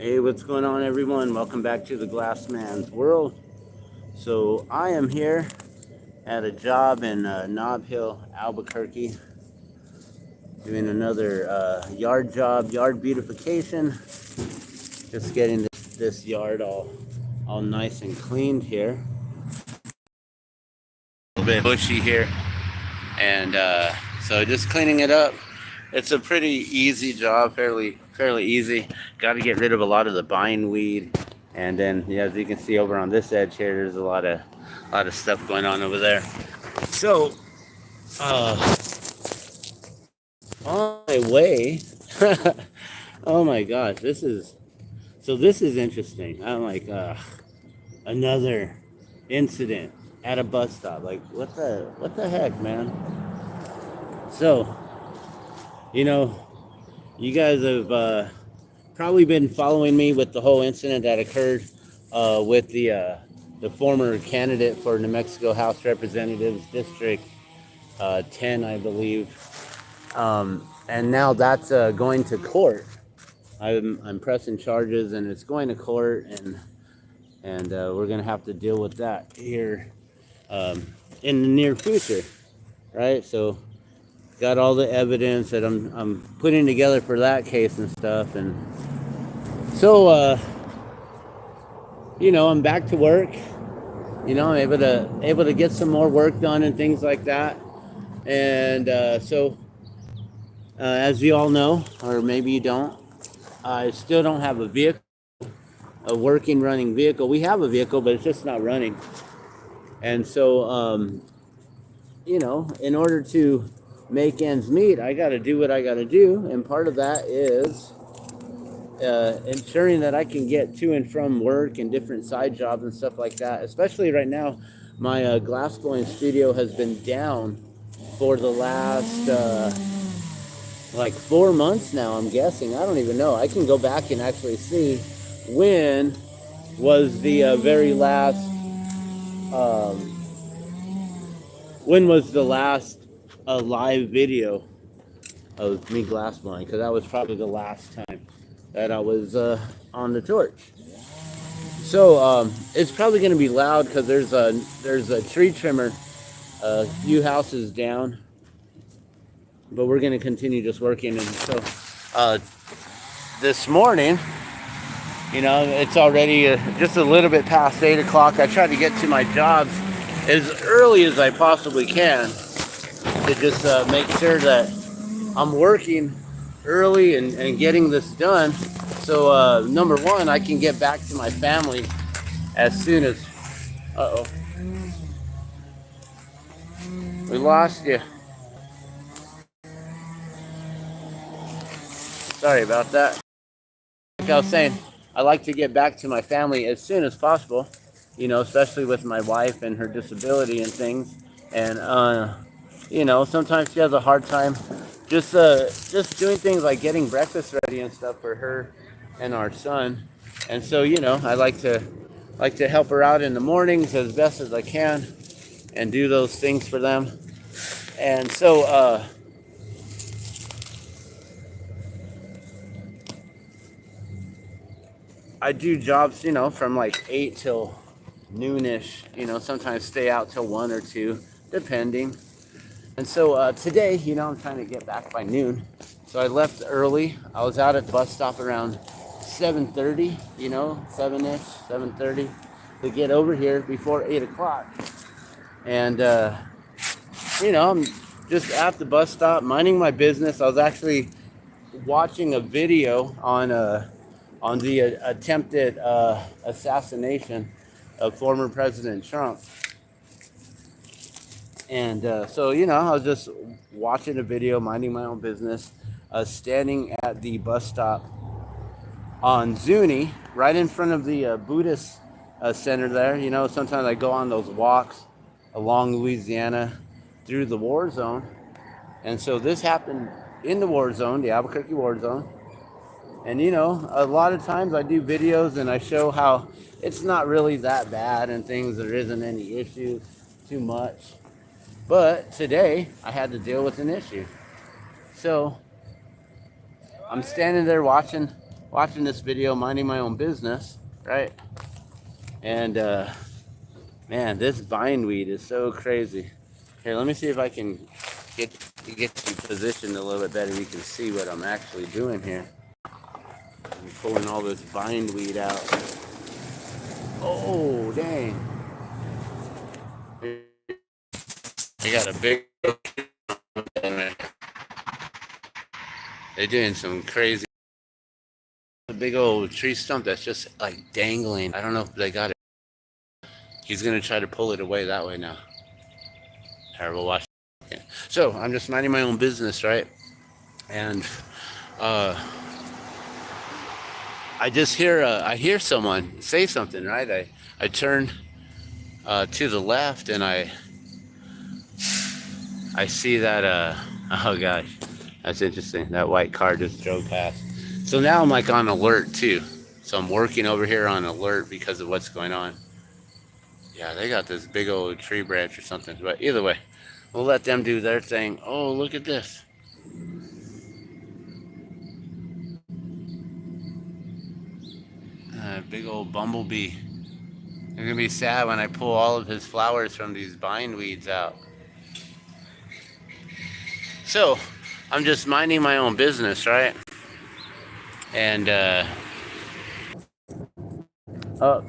Hey, what's going on, everyone? Welcome back to the Glassman's world. So I am here at a job in Nob Hill, Albuquerque, doing another yard job, yard beautification. Just getting this yard all nice and cleaned here. A little bit bushy here, and so just cleaning it up. It's a pretty easy job, fairly easy. Got to get rid of a lot of the bindweed, and then as you can see over on this edge here, there's a lot of stuff going on over there. So on my way, oh my gosh, this is interesting. I'm like another incident at a bus stop. Like what the heck, man? So you guys have probably been following me with the whole incident that occurred with the former candidate for New Mexico House Representatives District 10, I believe, and now that's going to court. I'm pressing charges, and it's going to court, and we're gonna have to deal with that here in the near future, right? So got all the evidence that I'm putting together for that case and stuff, and so I'm back to work. I'm able to get some more work done and things like that, and so as you all know, or maybe you don't, I still don't have a vehicle, a working running vehicle. We have a vehicle, but it's just not running, and so in order to make ends meet, I got to do what I got to do, and part of that is ensuring that I can get to and from work and different side jobs and stuff like that. Especially right now, my glass blowing studio has been down for the last like 4 months now, I'm guessing. I don't even know. I can go back and actually see when was the very last when was the last live video of me glass blowing, because that was probably the last time that I was on the torch. So it's probably going to be loud because there's a tree trimmer a few houses down, but we're going to continue just working. And so this morning, it's already just a little bit past 8 o'clock. I try to get to my jobs as early as I possibly can to just make sure that I'm working early and getting this done. So number one, I can get back to my family as soon as... Uh-oh. We lost you. Sorry about that. Like I was saying, I like to get back to my family as soon as possible, especially with my wife and her disability and things. And, sometimes she has a hard time just doing things like getting breakfast ready and stuff for her and our son. And so, I like to help her out in the mornings as best as I can and do those things for them. And so, I do jobs, from like 8 till noonish, sometimes stay out till 1 or 2, depending. And so today, I'm trying to get back by noon. So I left early. I was out at the bus stop around 7:30, 7-ish, 7:30, to get over here before 8 o'clock. And, I'm just at the bus stop, minding my business. I was actually watching a video on the attempted assassination of former President Trump. And so, I was just watching a video, minding my own business, standing at the bus stop on Zuni, right in front of the Buddhist center there. Sometimes I go on those walks along Louisiana through the war zone. And so this happened in the war zone, the Albuquerque war zone. And, a lot of times I do videos and I show how it's not really that bad and things. There isn't any issues too much. But today I had to deal with an issue. So I'm standing there watching watching this video, minding my own business, right? And man, this bindweed is so crazy. Here, let me see if I can get you positioned a little bit better. You can see what I'm actually doing here. I'm pulling all this bindweed out. Oh, dang. They got a big... They're doing some crazy... A big old tree stump that's just like dangling. I don't know if they got it. He's gonna try to pull it away that way now. Terrible watch. Okay. So I'm just minding my own business, right? And I just hear I hear someone say something, right? I turn to the left and I see that oh gosh, that's interesting. That white car just drove past. So now I'm like on alert too. So I'm working over here on alert because of what's going on. Yeah, they got this big old tree branch or something. But either way, we'll let them do their thing. Oh, look at this. Big old bumblebee. They're gonna be sad when I pull all of his flowers from these bindweeds out. So, I'm just minding my own business, right? And, oh, gosh,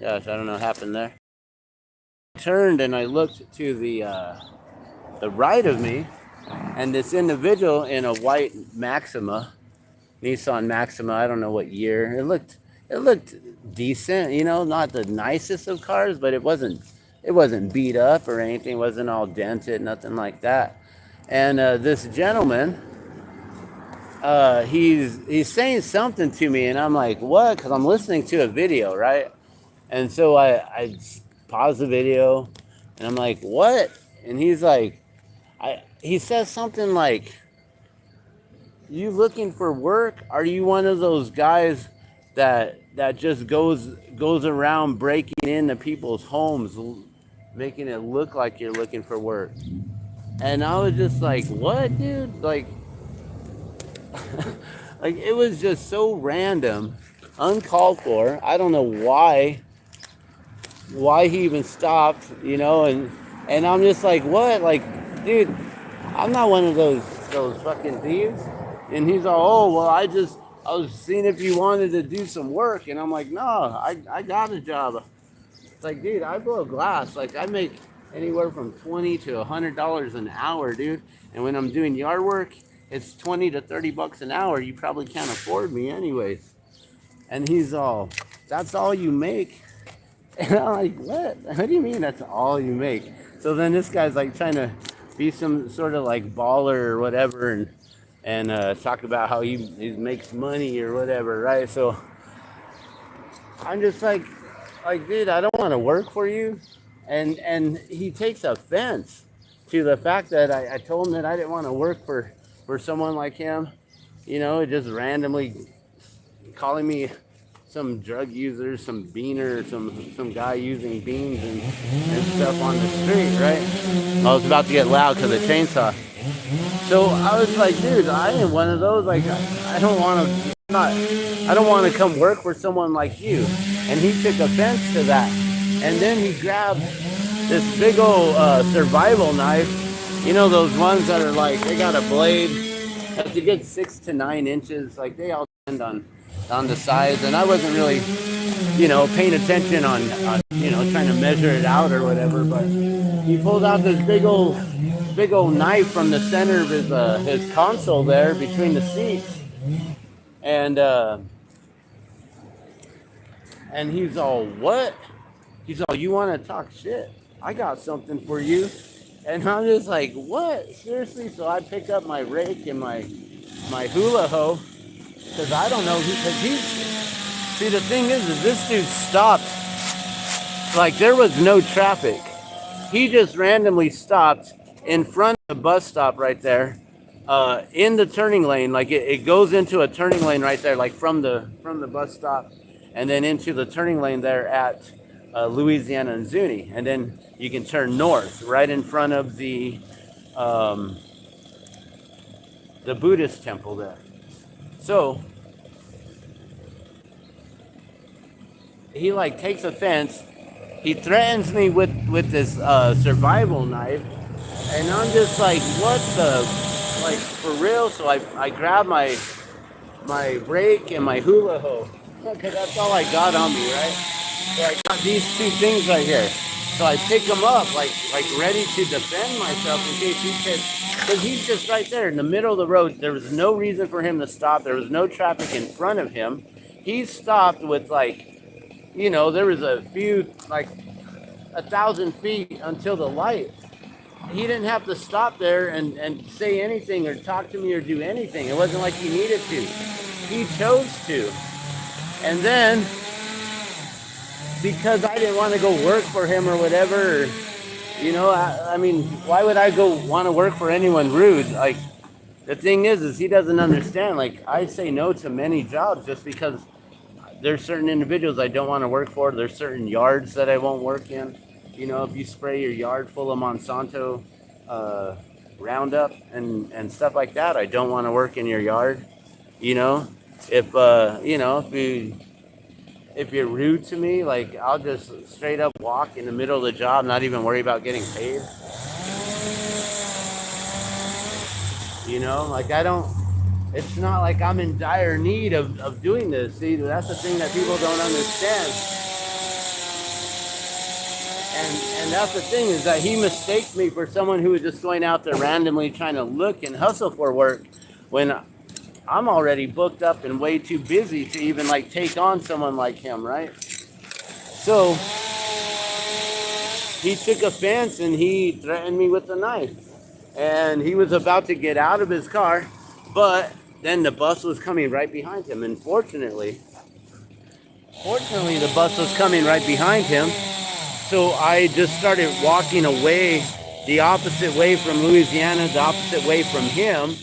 I don't know what happened there. I turned and I looked to the right of me, and this individual in a white Maxima, Nissan Maxima, I don't know what year. It looked decent, you know, not the nicest of cars, but it wasn't beat up or anything. It wasn't all dented, nothing like that. And this gentleman, he's saying something to me, and I'm like, what? Because I'm listening to a video, right? And so I pause the video, and I'm like, what? And he's like, he says something like, you looking for work? Are you one of those guys that just goes around breaking into people's homes, making it look like you're looking for work? And I was just like, what, dude? Like, like it was just so random, uncalled for. I don't know why he even stopped, you know, and I'm just like, what? Like, dude, I'm not one of those fucking thieves. And he's all, oh, well, I was seeing if you wanted to do some work. And I'm like, no, I got a job. It's like, dude, I blow glass. Like, I make anywhere from $20 to $100 an hour, dude. And when I'm doing yard work, it's 20 to 30 bucks an hour. You probably can't afford me anyways. And he's all, that's all you make? And I'm like, what? What do you mean that's all you make? So then this guy's like trying to be some sort of like baller or whatever, and talk about how he makes money or whatever, right? So I'm just like, dude, I don't want to work for you. And he takes offense to the fact that I told him that I didn't want to work for someone like him. You know, just randomly calling me some drug user, some beaner, some guy using beans and stuff on the street, right? I was about to get loud because of the chainsaw. So I was like, dude, I ain't one of those. Like, I don't want to come work for someone like you. And he took offense to that. And then he grabbed this big old survival knife. You know those ones that are like, they got a blade that's a good 6 to 9 inches. Like, they all depend on the size. And I wasn't really, you know, paying attention on you know, trying to measure it out or whatever. But he pulled out this big old knife from the center of his console there between the seats. And he's all, what? He's all, you want to talk shit? I got something for you. And I'm just like, what? Seriously? So I pick up my rake and my hula hoe, because I don't know, because see, the thing is this dude stopped, like there was no traffic. He just randomly stopped in front of the bus stop right there, in the turning lane. Like it goes into a turning lane right there, like from the bus stop, and then into the turning lane there at Louisiana and Zuni, and then you can turn north right in front of the Buddhist temple there. So he like takes offense. He threatens me with this survival knife, and I'm just like, what the, like, for real? So I grab my rake and my hula hoop, because that's all I got on me, right? So I got these two things right here. So I pick them up, like ready to defend myself in case he could, because he's just right there in the middle of the road. There was no reason for him to stop. There was no traffic in front of him. He stopped with, like, there was a few, like 1,000 feet until the light. He didn't have to stop there and say anything or talk to me or do anything. It wasn't like he needed to. He chose to. And then, because I didn't want to go work for him or whatever, I mean, why would I go want to work for anyone rude? Like, the thing is he doesn't understand. Like, I say no to many jobs just because there's certain individuals I don't want to work for. There's certain yards that I won't work in. If you spray your yard full of Monsanto Roundup and stuff like that, I don't want to work in your yard. If you're rude to me, like, I'll just straight up walk in the middle of the job, not even worry about getting paid. Like, I don't, it's not like I'm in dire need of doing this. See, that's the thing that people don't understand. And that's the thing, is that he mistakes me for someone who is just going out there randomly trying to look and hustle for work, when I'm already booked up and way too busy to even, like, take on someone like him, right? So he took offense and he threatened me with a knife. And he was about to get out of his car, but then the bus was coming right behind him. And fortunately, the bus was coming right behind him. So I just started walking away the opposite way from Louisiana, the opposite way from him,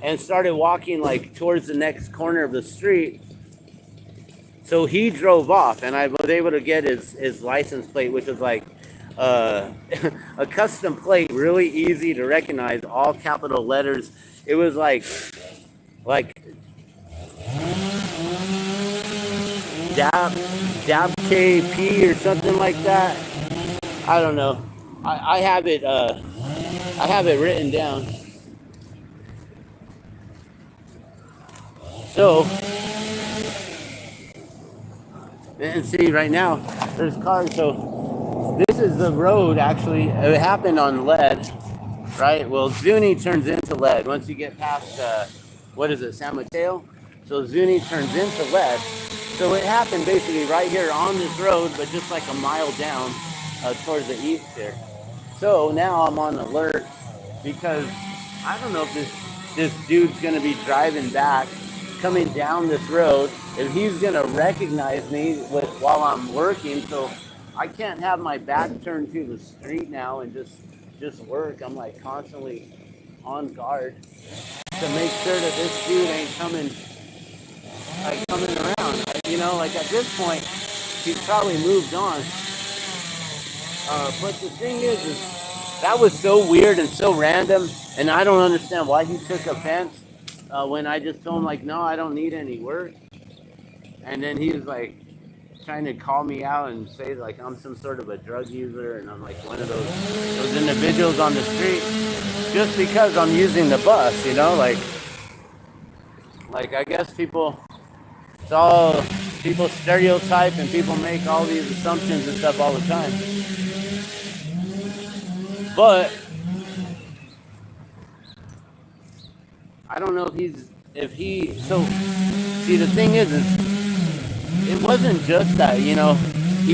and started walking, like, towards the next corner of the street. So he drove off, and I was able to get his license plate, which was like a custom plate, really easy to recognize, all capital letters. It was like Dab KP or something like that. I don't know. I have it written down. So, and see, right now there's cars. So this is the road. Actually, it happened on lead, right? Well, Zuni turns into lead once you get past San Mateo. So Zuni turns into lead. So it happened basically right here on this road, but just like a mile down towards the east here. So now I'm on alert, because I don't know if this dude's gonna be driving back, coming down this road, if he's gonna recognize me while I'm working. So I can't have my back turned to the street now and just work. I'm, like, constantly on guard to make sure that this dude ain't coming around. Like, at this point, he's probably moved on. But the thing is that was so weird and so random, and I don't understand why he took offense when I just told him, like, no, I don't need any work. And then he was, like, trying to call me out and say, like, I'm some sort of a drug user, and I'm, like, one of those individuals on the street, just because I'm using the bus, like I guess people stereotype and people make all these assumptions and stuff all the time. But I don't know so see, the thing is it wasn't just that, he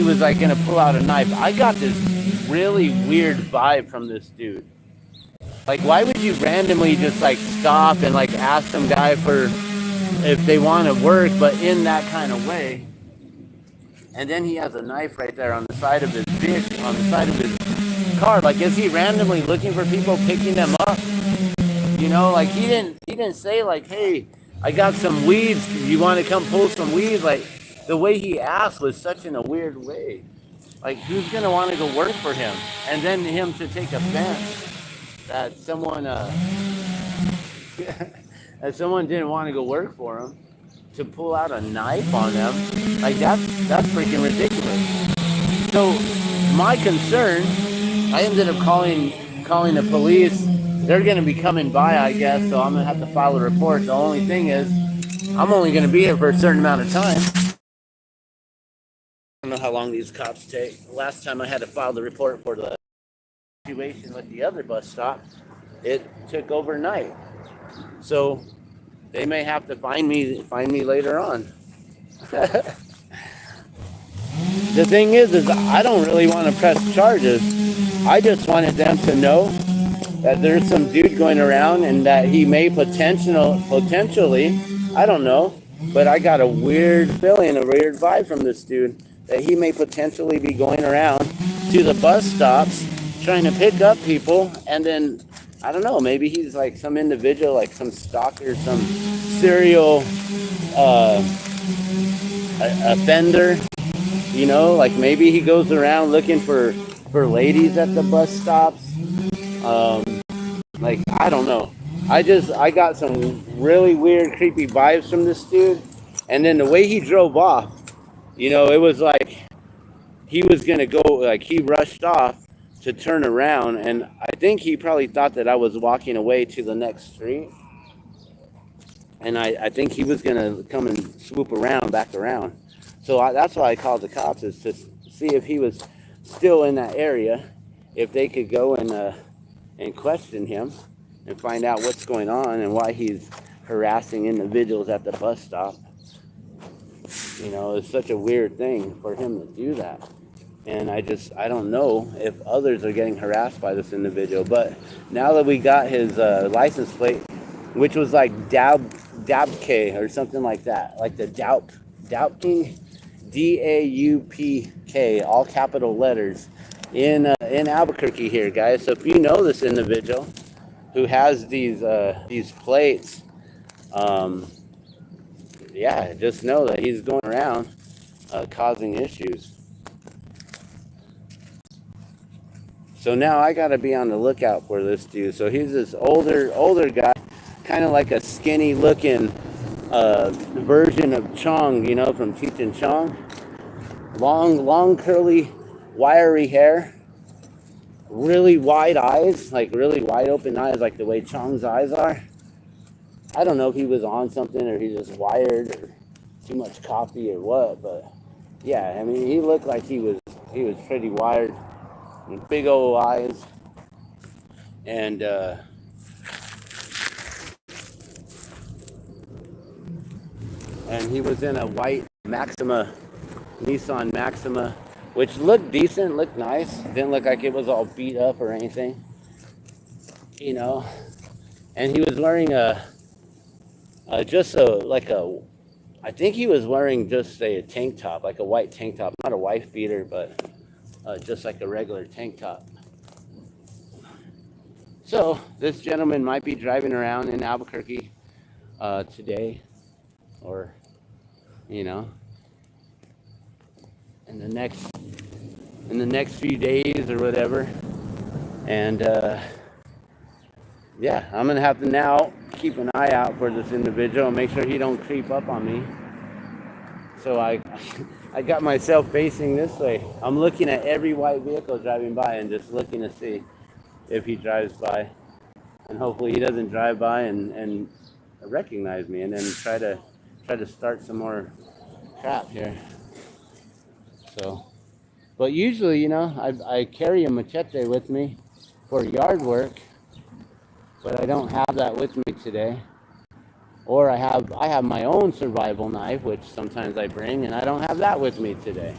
was, like, gonna pull out a knife. I got this really weird vibe from this dude. Like, why would you randomly just, like, stop and, like, ask some guy if they want to work, but in that kind of way? And then he has a knife right there on the side of his vehicle, on the side of his car. Like, is he randomly looking for people, picking them up? Like, he didn't say, like, hey, I got some weeds, you want to come pull some weeds? Like, the way he asked was such in a weird way. Like, who's gonna want to go work for him? And then him to take offense that someone didn't want to go work for him. to pull out a knife on them, like that's freaking ridiculous. So my concern, I ended up calling the police. They're gonna be coming by, I guess, so I'm gonna have to file a report. The only thing is, I'm only gonna be here for a certain amount of time. I don't know how long these cops take. Last time I had to file the report for the situation with the other bus stop, it took overnight. So they may have to find me later on. The thing is I don't really want to press charges. I just wanted them to know that there's some dude going around and that he may potentially, I don't know, but I got a weird feeling, a weird vibe from this dude that he may potentially be going around to the bus stops trying to pick up people, and then I don't know, maybe he's like some individual, like some stalker, some serial offender, you know, like maybe he goes around looking for ladies at the bus stops. Like, I don't know. I got some really weird, creepy vibes from this dude. And then the way he drove off, you know, it was like he was going to go, like he rushed off to turn around. And I think he probably thought that I was walking away to the next street. And I think he was going to come and swoop around, back around. So that's why I called the cops, is to see if he was still in that area, if they could go and question him and find out what's going on and why he's harassing individuals at the bus stop. You know, it's such a weird thing for him to do that. And I don't know if others are getting harassed by this individual. But now that we got his license plate, which was like Dabke or something like that, like the Daupking, DAUPK, all capital letters, in Albuquerque here, guys. So if you know this individual who has these plates, yeah, just know that he's going around causing issues. So now I got to be on the lookout for this dude. So he's this older guy, kind of like a skinny looking version of Chong, you know, from Cheech and Chong. Long curly, wiry hair, really wide eyes, like really wide open eyes, like the way Chong's eyes are. I don't know if he was on something or he's just wired or too much coffee or what, but yeah, I mean, he looked like he was pretty wired, and big old eyes, and he was in a white Nissan Maxima, which looked decent, looked nice. Didn't look like it was all beat up or anything, you know. And he was wearing I think he was wearing just a tank top, like a white tank top, not a wife beater, but just like a regular tank top. So this gentleman might be driving around in Albuquerque today, or, you know, in the next few days or whatever. And yeah, I'm gonna have to now keep an eye out for this individual and make sure he don't creep up on me. So I got myself facing this way. I'm looking at every white vehicle driving by and just looking to see if he drives by, and hopefully he doesn't drive by and recognize me and then try to start some more crap here. So, but usually, you know, I carry a machete with me for yard work, but I don't have that with me today. Or I have my own survival knife, which sometimes I bring, and I don't have that with me today.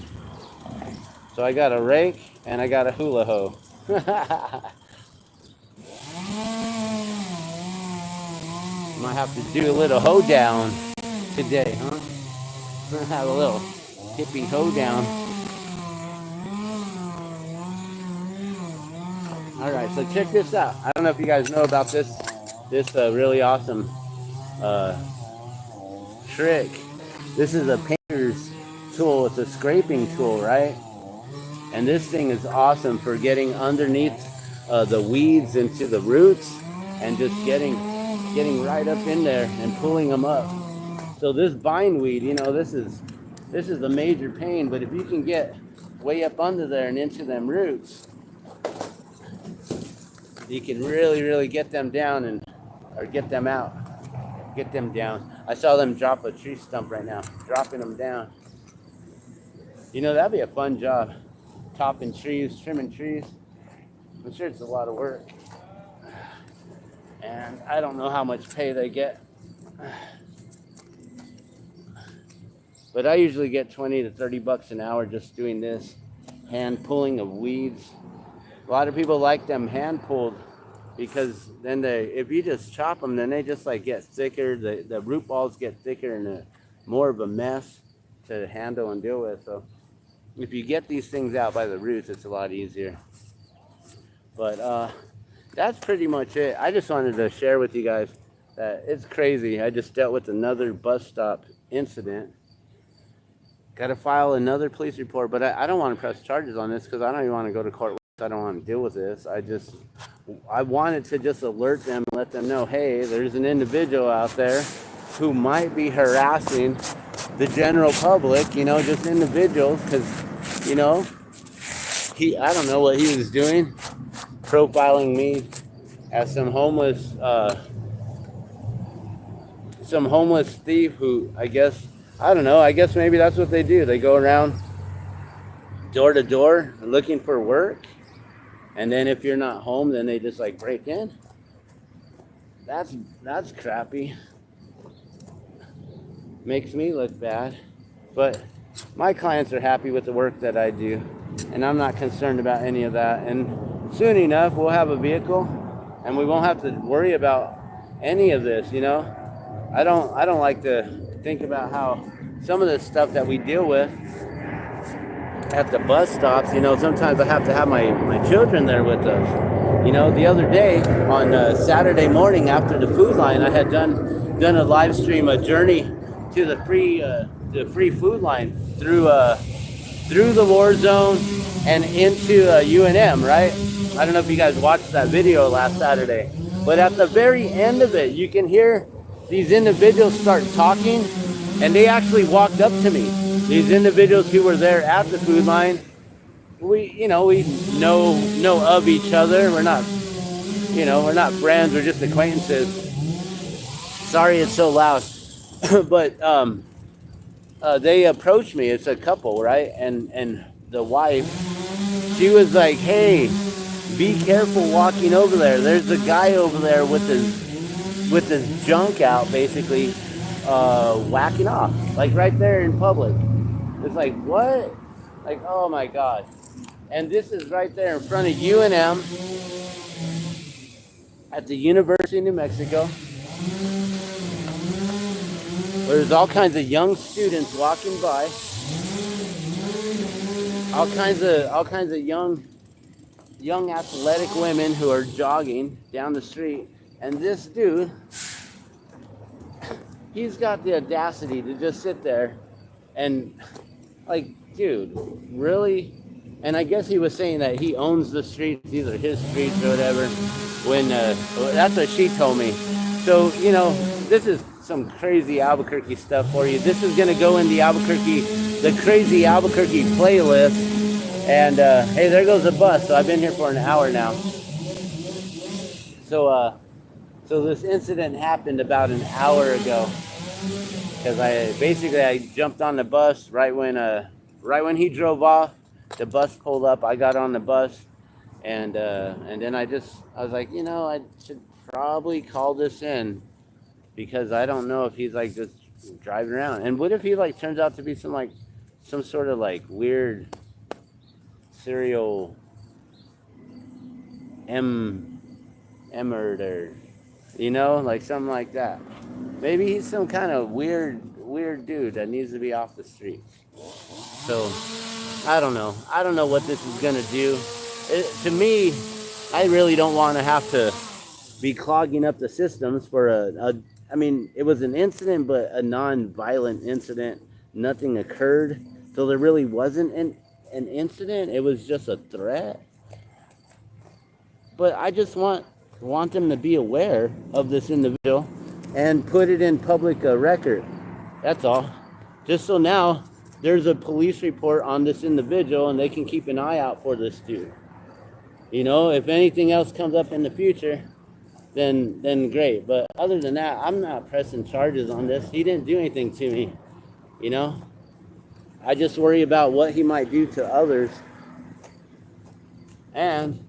So I got a rake and I got a hula hoe. Might have to do a little hoedown today, huh? Gonna have a little hippie hoedown. All right, so check this out. I don't know if you guys know about this really awesome trick. This is a painter's tool. It's a scraping tool, right? And this thing is awesome for getting underneath the weeds into the roots and just getting right up in there and pulling them up. So this bindweed, you know, this is a major pain. But if you can get way up under there and into them roots, you can really get them down or get them out, get them down. I saw them drop a tree stump right now, dropping them down. You know, that'd be a fun job, topping trees, trimming trees. I'm sure it's a lot of work, and I don't know how much pay they get, but I usually get 20 to 30 bucks an hour just doing this hand pulling of weeds. A lot of people like them hand pulled because then if you just chop them, then they just like get thicker. The root balls get thicker and more of a mess to handle and deal with. So if you get these things out by the roots, it's a lot easier. But that's pretty much it. I just wanted to share with you guys that it's crazy. I just dealt with another bus stop incident. Got to file another police report, but I don't want to press charges on this because I don't even want to go to court. I don't want to deal with this. I wanted to just alert them, let them know, hey, there's an individual out there who might be harassing the general public, you know, just individuals, because, you know, I don't know what he was doing, profiling me as some homeless thief who, I guess maybe that's what they do. They go around door to door looking for work, and then if you're not home, then they just like break in. That's crappy. Makes me look bad. But my clients are happy with the work that I do, and I'm not concerned about any of that. And soon enough, we'll have a vehicle, and we won't have to worry about any of this, you know. I don't like to think about how some of the stuff that we deal with at the bus stops, you know, sometimes I have to have my children there with us. You know, the other day on Saturday morning after the food line, I had done a live stream, a journey to the free food line through the war zone and into UNM, right? I don't know if you guys watched that video last Saturday, but at the very end of it, you can hear these individuals start talking, and they actually walked up to me. These individuals who were there at the food line, we know of each other. We're not friends. We're just acquaintances. Sorry, it's so loud. But they approached me. It's a couple, right? And the wife, she was like, "Hey, be careful walking over there. There's a guy over there with his junk out, basically, whacking off, like right there in public." It's like, what? Like, oh my God. And this is right there in front of UNM at the University of New Mexico, where there's all kinds of young students walking by, all kinds of young athletic women who are jogging down the street, and this dude, he's got the audacity to just sit there and, like, dude, really? And I guess he was saying that he owns the streets, these are his streets or whatever, when that's what she told me. So, you know, this is some crazy Albuquerque stuff for you. This is going to go in the crazy Albuquerque playlist. And hey, there goes the bus. So I've been here for an hour now. So this incident happened about an hour ago, because I jumped on the bus right when he drove off. The bus pulled up. I got on the bus, and then I was like, you know, I should probably call this in, because I don't know if he's like just driving around. And what if he like turns out to be some sort of like weird serial murder, you know, like something like that. Maybe he's some kind of weird dude that needs to be off the streets. So I don't know what this is gonna do. To me, I really don't want to have to be clogging up the systems for I mean, it was an incident, but a non-violent incident. Nothing occurred, so there really wasn't an incident. It was just a threat. But I just want them to be aware of this individual and put it in public record. That's all. Just so now there's a police report on this individual and they can keep an eye out for this dude. You know, if anything else comes up in the future, then great. But other than that, I'm not pressing charges on this. He didn't do anything to me. You know, I just worry about what he might do to others, and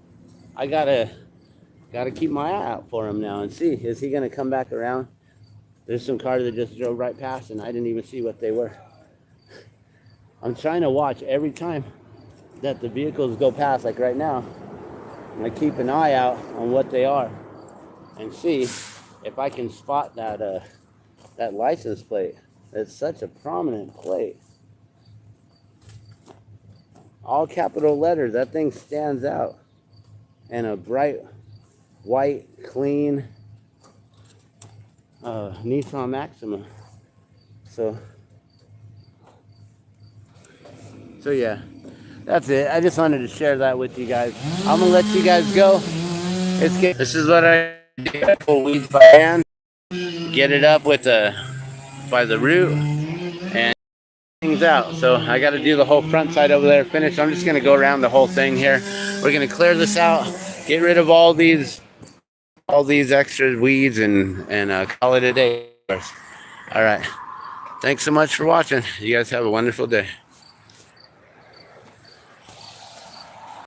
I gotta keep my eye out for him now and see, is he gonna come back around? There's some cars that just drove right past and I didn't even see what they were. I'm trying to watch every time that the vehicles go past, like right now. I keep an eye out on what they are and see if I can spot that license plate. It's such a prominent plate. All capital letters. That thing stands out. And a bright, white, clean Nissan Maxima. So yeah, that's it. I just wanted to share that with you guys. I'm gonna let you guys go. This is what I did. I pull weeds by hand, get it up with by the root, and things out. So I got to do the whole front side over there finish. I'm just gonna go around the whole thing here. We're gonna clear this out, get rid of all these extra weeds, and call it a day. All right. Thanks so much for watching. You guys have a wonderful day.